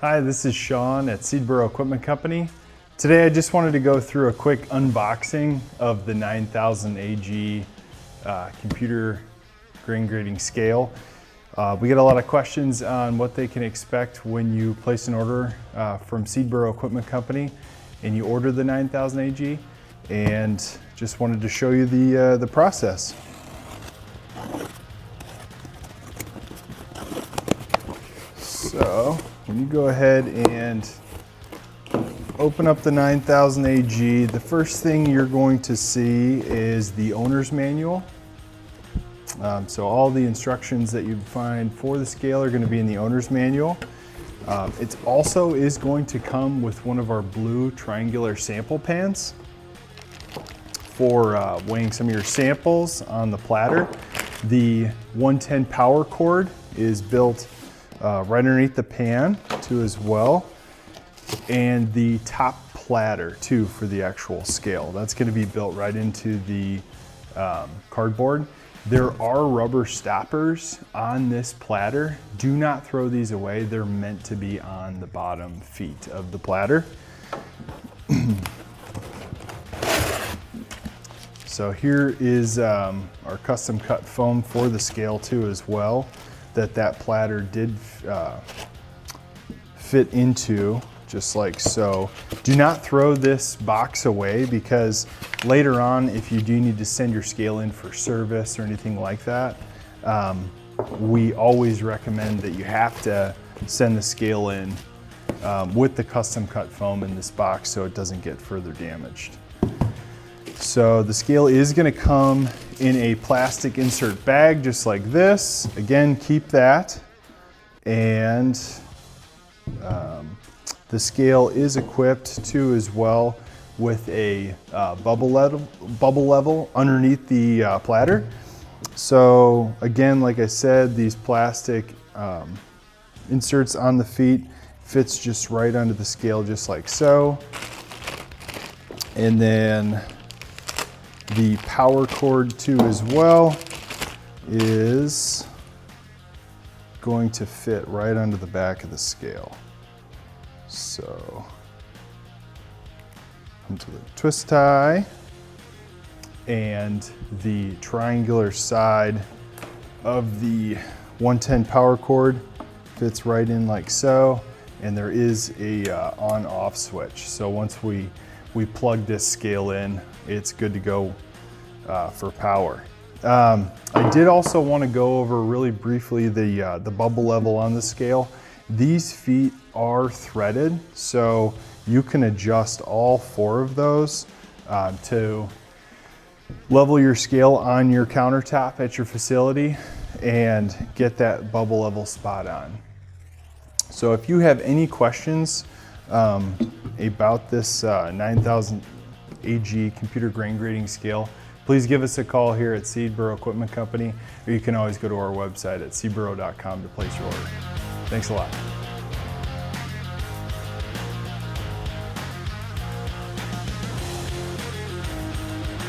Hi, this is Sean at Seedburo Equipment Company. Today I just wanted to go through a quick unboxing of the 9000 AG computer grain grading scale. We get a lot of questions on what they can expect when you place an order from Seedburo Equipment Company and you order the 9000 AG, and just wanted to show you the process. So when you go ahead and open up the 9000 AG, the first thing you're going to see is the owner's manual. So all the instructions that you find for the scale are going to be in the owner's manual. It also is going to come with one of our blue triangular sample pans for weighing some of your samples on the platter. The 110 power cord is built right underneath the pan too as well, and the top platter too for the actual scale. That's going to be built right into the cardboard. There are rubber stoppers on this platter. Do not throw these away. They're meant to be on the bottom feet of the platter. So here is our custom cut foam for the scale too as well, that platter did fit into, just like so. Do not throw this box away, because later on, if you do need to send your scale in for service or anything like that, we always recommend that you have to send the scale in with the custom cut foam in this box so it doesn't get further damaged. So the scale is going to come in a plastic insert bag just like this. Again, keep that. And the scale is equipped too as well with a bubble level underneath the platter. So again, like I said, these plastic inserts on the feet fits just right under the scale just like so. And then the power cord too as well is going to fit right under the back of the scale. So into the twist tie, and the triangular side of the 110 power cord fits right in like so, and there is a on-off switch. So once we plug this scale in, it's good to go for power. I did also want to go over really briefly the bubble level on the scale. These feet are threaded, so you can adjust all 4 of those to level your scale on your countertop at your facility and get that bubble level spot on. So if you have any questions about this 9000 AG computer grain grading scale, please give us a call here at Seedburo Equipment Company, or you can always go to our website at seedburo.com to place your order. Thanks a lot.